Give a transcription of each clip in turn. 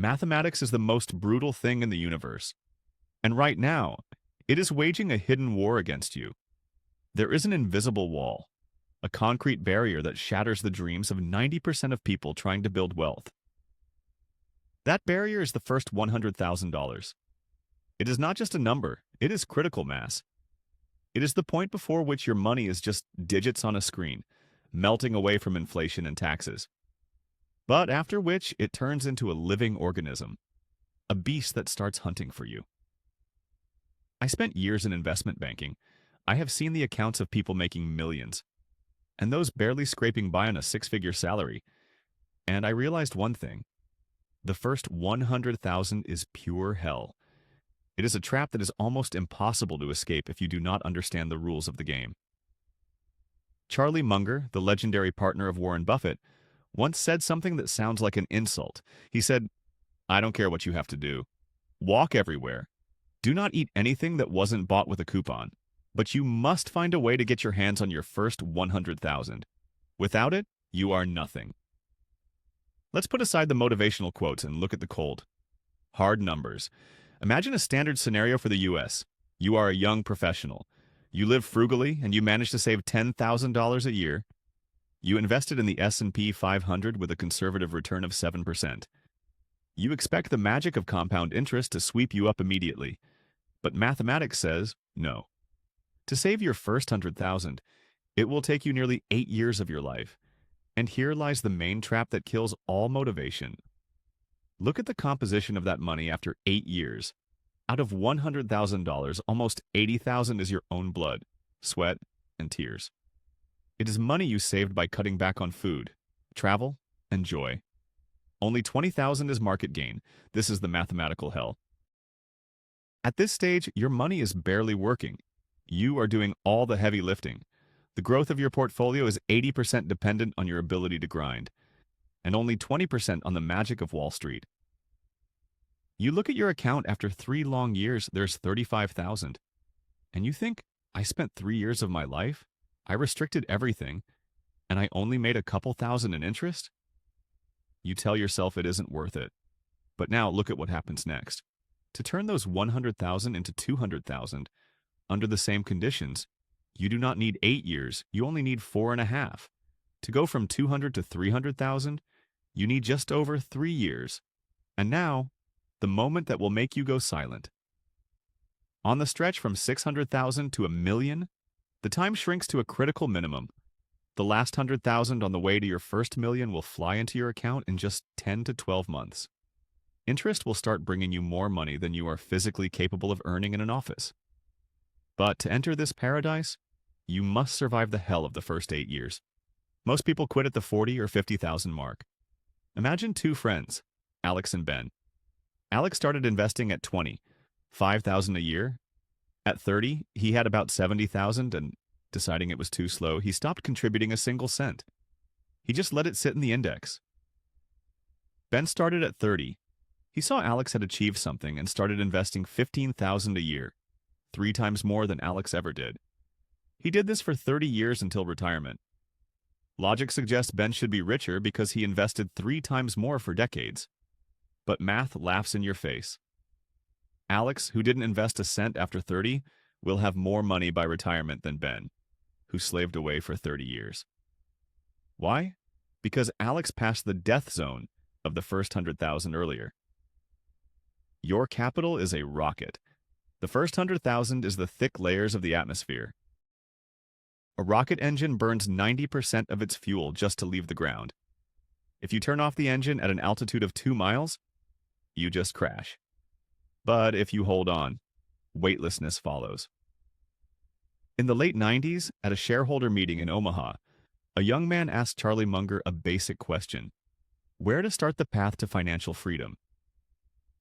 Mathematics is the most brutal thing in the universe. And right now, it is waging a hidden war against you. There is an invisible wall, a concrete barrier that shatters the dreams of 90% of people trying to build wealth. That barrier is the first $100,000. It is not just a number, it is critical mass. It is the point before which your money is just digits on a screen, melting away from inflation and taxes. But after which it turns into a living organism, a beast that starts hunting for you. I spent years in investment banking. I have seen the accounts of people making millions, and those barely scraping by on a six-figure salary. And I realized one thing. The first 100,000 is pure hell. It is a trap that is almost impossible to escape if you do not understand the rules of the game. Charlie Munger, the legendary partner of Warren Buffett, once said something that sounds like an insult. He said, "I don't care what you have to do. Walk everywhere. Do not eat anything that wasn't bought with a coupon. But you must find a way to get your hands on your first 100,000. Without it, you are nothing." Let's put aside the motivational quotes and look at the cold, hard numbers. Imagine a standard scenario for the US. You are a young professional. You live frugally and you manage to save $10,000 a year. You invested in the S&P 500 with a conservative return of 7%. You expect the magic of compound interest to sweep you up immediately. But mathematics says no. To save your first 100,000, it will take you nearly 8 years of your life. And here lies the main trap that kills all motivation. Look at the composition of that money after 8 years. Out of $100,000, almost $80,000 is your own blood, sweat, and tears. It is money you saved by cutting back on food, travel, and joy. Only $20,000 is market gain. This is the mathematical hell. At this stage, your money is barely working. You are doing all the heavy lifting. The growth of your portfolio is 80% dependent on your ability to grind, and only 20% on the magic of Wall Street. You look at your account after 3 long years, there's 35,000. And you think, I spent 3 years of my life, I restricted everything, and I only made a couple thousand in interest? You tell yourself it isn't worth it. But now look at what happens next. To turn those 100,000 into 200,000, under the same conditions, you do not need 8 years, you only need 4.5. To go from 200 to 300,000, you need just over 3 years. And now, the moment that will make you go silent. On the stretch from 600,000 to 1,000,000, the time shrinks to a critical minimum. The last 100,000 on the way to your first million will fly into your account in just 10 to 12 months. Interest will start bringing you more money than you are physically capable of earning in an office. But to enter this paradise, you must survive the hell of the first 8 years. Most people quit at the 40 or 50,000 mark. Imagine 2 friends, Alex and Ben. Alex started investing at 20, 5,000 a year. At 30, he had about 70,000 and, deciding it was too slow, he stopped contributing a single cent. He just let it sit in the index. Ben started at 30. He saw Alex had achieved something and started investing 15,000 a year, 3 times more than Alex ever did. He did this for 30 years until retirement. Logic suggests Ben should be richer because he invested 3 times more for decades. But math laughs in your face. Alex, who didn't invest a cent after 30, will have more money by retirement than Ben, who slaved away for 30 years. Why? Because Alex passed the death zone of the first 100,000 earlier. Your capital is a rocket. The first 100,000 is the thick layers of the atmosphere. A rocket engine burns 90% of its fuel just to leave the ground. If you turn off the engine at an altitude of 2 miles, you just crash. But if you hold on, weightlessness follows. In the late 90s, at a shareholder meeting in Omaha, a young man asked Charlie Munger a basic question: where to start the path to financial freedom?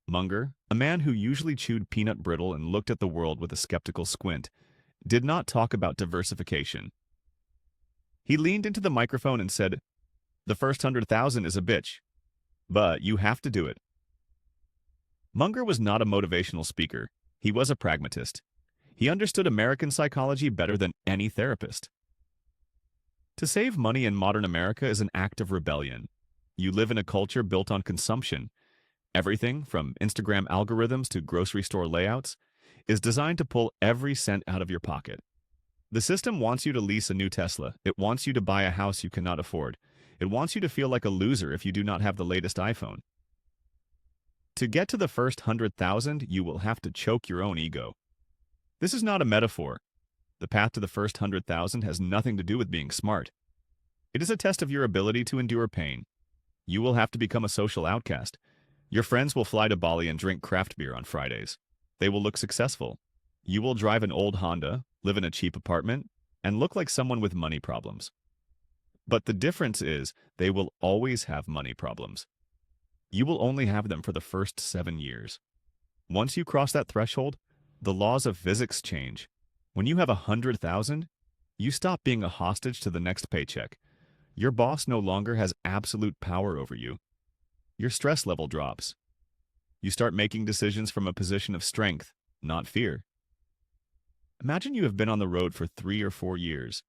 Munger, a man who usually chewed peanut brittle and looked at the world with a skeptical squint, did not talk about diversification. He leaned into the microphone and said, "The first 100,000 is a bitch, but you have to do it." Munger was not a motivational speaker. He was a pragmatist. He understood American psychology better than any therapist. To save money in modern America is an act of rebellion. You live in a culture built on consumption, Everything, from Instagram algorithms to grocery store layouts, is designed to pull every cent out of your pocket. The system wants you to lease a new Tesla. It wants you to buy a house you cannot afford. It wants you to feel like a loser if you do not have the latest iPhone. To get to the first 100,000, you will have to choke your own ego. This is not a metaphor. The path to the first 100,000 has nothing to do with being smart. It is a test of your ability to endure pain. You will have to become a social outcast. Your friends will fly to Bali and drink craft beer on Fridays. They will look successful. You will drive an old Honda, live in a cheap apartment, and look like someone with money problems. But the difference is they will always have money problems. You will only have them for the first 7 years. Once you cross that threshold, the laws of physics change. When you have 100,000, you stop being a hostage to the next paycheck. Your boss no longer has absolute power over you. Your stress level drops. You start making decisions from a position of strength, not fear. Imagine you have been on the road for 3 or 4 years.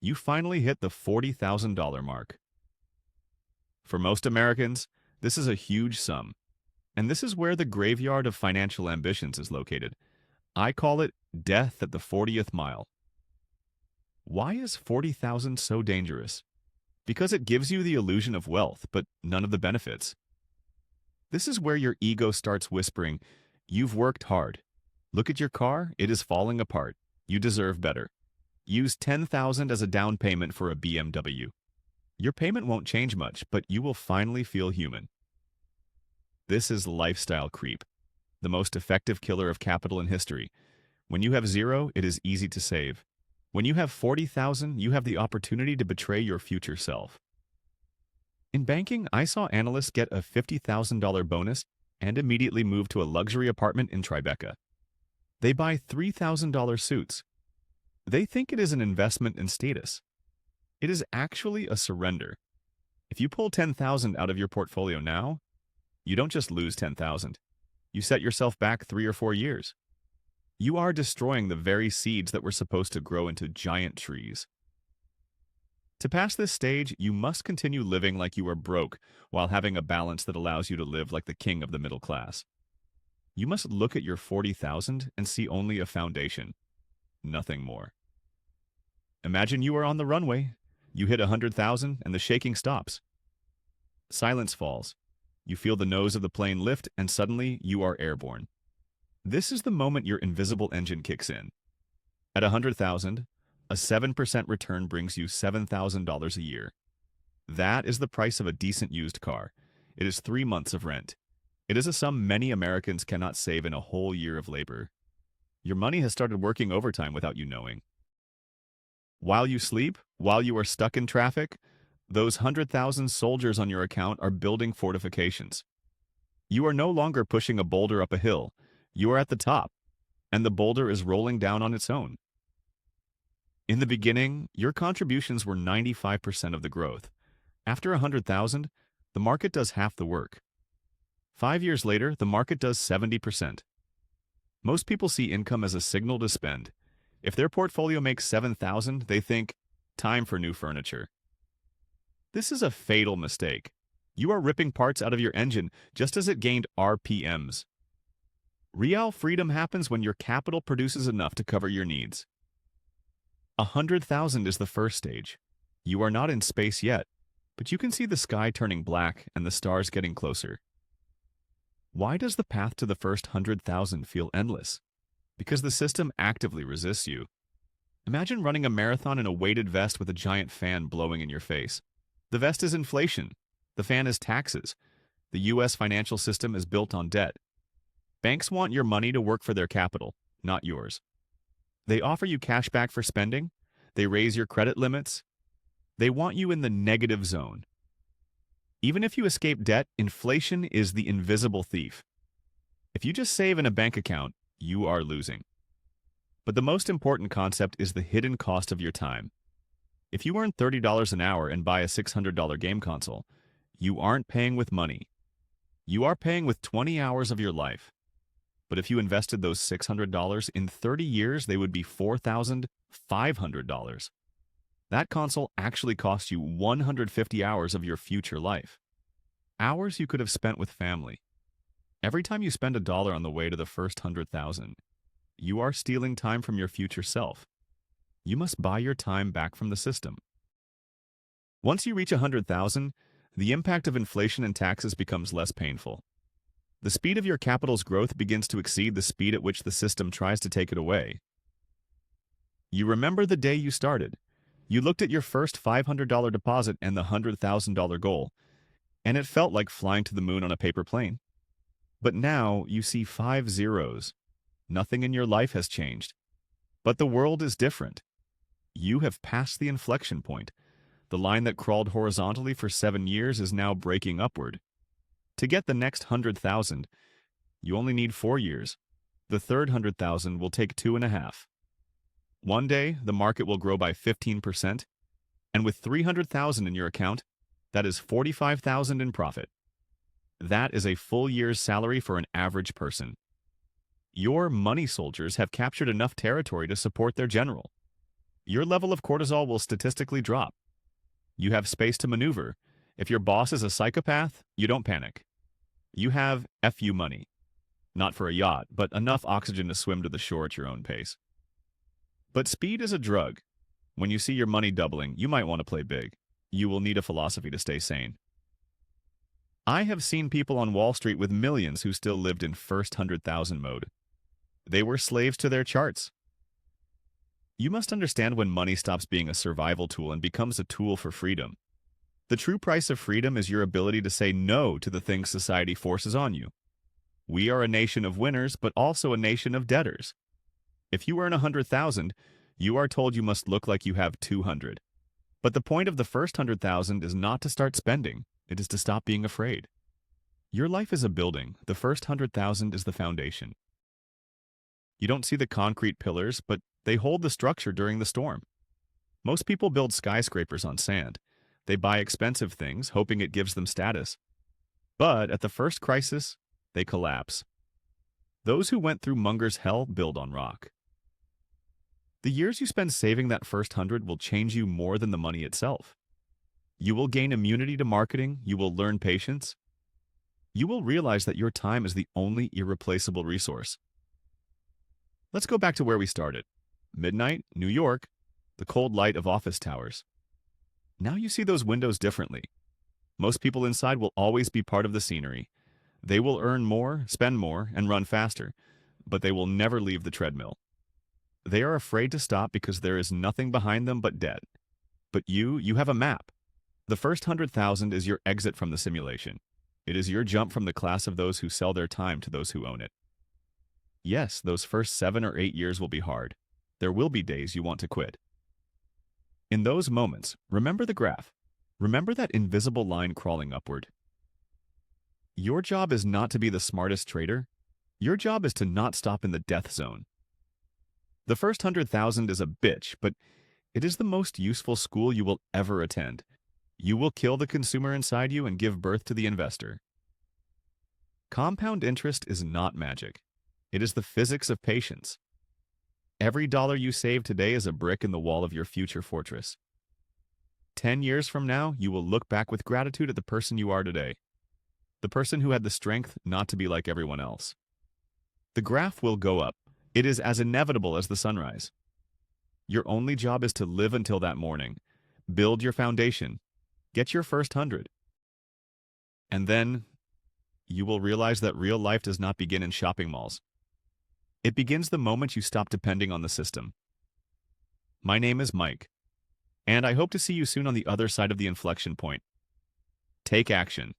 You finally hit the $40,000 mark. For most Americans, this is a huge sum. And this is where the graveyard of financial ambitions is located. I call it death at the 40th mile. Why is 40,000 so dangerous? Because it gives you the illusion of wealth, but none of the benefits. This is where your ego starts whispering, "You've worked hard. Look at your car, it is falling apart. You deserve better. Use 10,000 as a down payment for a BMW. Your payment won't change much, but you will finally feel human." This is lifestyle creep, the most effective killer of capital in history. When you have zero, it is easy to save. When you have 40,000, you have the opportunity to betray your future self. In banking, I saw analysts get a $50,000 bonus and immediately move to a luxury apartment in Tribeca. They buy $3,000 suits. They think it is an investment in status. It is actually a surrender. If you pull 10,000 out of your portfolio now, you don't just lose 10,000. You set yourself back 3 or 4 years. You are destroying the very seeds that were supposed to grow into giant trees. To pass this stage, you must continue living like you are broke while having a balance that allows you to live like the king of the middle class. You must look at your 40,000 and see only a foundation, nothing more. Imagine you are on the runway. You hit 100,000 and the shaking stops. Silence falls. You feel the nose of the plane lift and suddenly you are airborne. This is the moment your invisible engine kicks in. At 100,000, a 7% return brings you $7,000 a year. That is the price of a decent used car. It is 3 months of rent. It is a sum many Americans cannot save in a whole year of labor. Your money has started working overtime without you knowing. While you sleep, while you are stuck in traffic, those 100,000 soldiers on your account are building fortifications. You are no longer pushing a boulder up a hill. You are at the top, and the boulder is rolling down on its own. In the beginning, your contributions were 95% of the growth. After 100,000, the market does half the work. 5 years later, the market does 70%. Most people see income as a signal to spend. If their portfolio makes 7,000, they think, time for new furniture. This is a fatal mistake. You are ripping parts out of your engine just as it gained RPMs. Real freedom happens when your capital produces enough to cover your needs. 100,000 is the first stage. You are not in space yet, but you can see the sky turning black and the stars getting closer. Why does the path to the first 100,000 feel endless? Because the system actively resists you. Imagine running a marathon in a weighted vest with a giant fan blowing in your face. The vest is inflation. The fan is taxes. The U.S. financial system is built on debt. Banks want your money to work for their capital, not yours. They offer you cash back for spending. They raise your credit limits. They want you in the negative zone. Even if you escape debt, inflation is the invisible thief. If you just save in a bank account, you are losing. But the most important concept is the hidden cost of your time. If you earn $30 an hour and buy a $600 game console, you aren't paying with money. You are paying with 20 hours of your life. But if you invested those $600 in 30 years, they would be $4,500. That console actually cost you 150 hours of your future life. hours you could have spent with family. Every time you spend $1 on the way to the first 100,000, you are stealing time from your future self. You must buy your time back from the system. Once you reach 100,000, the impact of inflation and taxes becomes less painful. The speed of your capital's growth begins to exceed the speed at which the system tries to take it away. You remember the day you started. You looked at your first $500 deposit and the $100,000 goal, and it felt like flying to the moon on a paper plane. But now you see 5 zeros. Nothing in your life has changed. But the world is different. You have passed the inflection point. The line that crawled horizontally for 7 years is now breaking upward. To get the next 100,000, you only need 4 years. The third 100,000 will take 2.5. One day, the market will grow by 15%, and with 300,000 in your account, that is 45,000 in profit. That is a full year's salary for an average person. Your money soldiers have captured enough territory to support their general. Your level of cortisol will statistically drop. You have space to maneuver. If your boss is a psychopath, you don't panic. You have FU money. Not for a yacht, but enough oxygen to swim to the shore at your own pace. But speed is a drug. When you see your money doubling, you might want to play big. You will need a philosophy to stay sane. I have seen people on Wall Street with millions who still lived in first 100,000 mode. They were slaves to their charts. You must understand when money stops being a survival tool and becomes a tool for freedom. The true price of freedom is your ability to say no to the things society forces on you. We are a nation of winners, but also a nation of debtors. If you earn 100,000, you are told you must look like you have 200. But the point of the first 100,000 is not to start spending. It is to stop being afraid. Your life is a building. The first 100,000 is the foundation. You don't see the concrete pillars, but they hold the structure during the storm. Most people build skyscrapers on sand. They buy expensive things, hoping it gives them status. But at the first crisis, they collapse. Those who went through Munger's hell build on rock. The years you spend saving that first 100 will change you more than the money itself. You will gain immunity to marketing. You will learn patience. You will realize that your time is the only irreplaceable resource. Let's go back to where we started. Midnight, New York, the cold light of office towers. Now you see those windows differently. Most people inside will always be part of the scenery. They will earn more, spend more, and run faster, but they will never leave the treadmill. They are afraid to stop because there is nothing behind them but debt. But you have a map. The first 100,000 is your exit from the simulation. It is your jump from the class of those who sell their time to those who own it. Yes, those first 7 or 8 years will be hard. There will be days you want to quit. In those moments, remember the graph. Remember that invisible line crawling upward. Your job is not to be the smartest trader. Your job is to not stop in the death zone. The first 100,000 is a bitch, but it is the most useful school you will ever attend. You will kill the consumer inside you and give birth to the investor. Compound interest is not magic. It is the physics of patience. Every dollar you save today is a brick in the wall of your future fortress. 10 years from now, you will look back with gratitude at the person you are today. The person who had the strength not to be like everyone else. The graph will go up. It is as inevitable as the sunrise. Your only job is to live until that morning. Build your foundation. Get your first 100. And then you will realize that real life does not begin in shopping malls. It begins the moment you stop depending on the system. My name is Mike, and I hope to see you soon on the other side of the inflection point. Take action.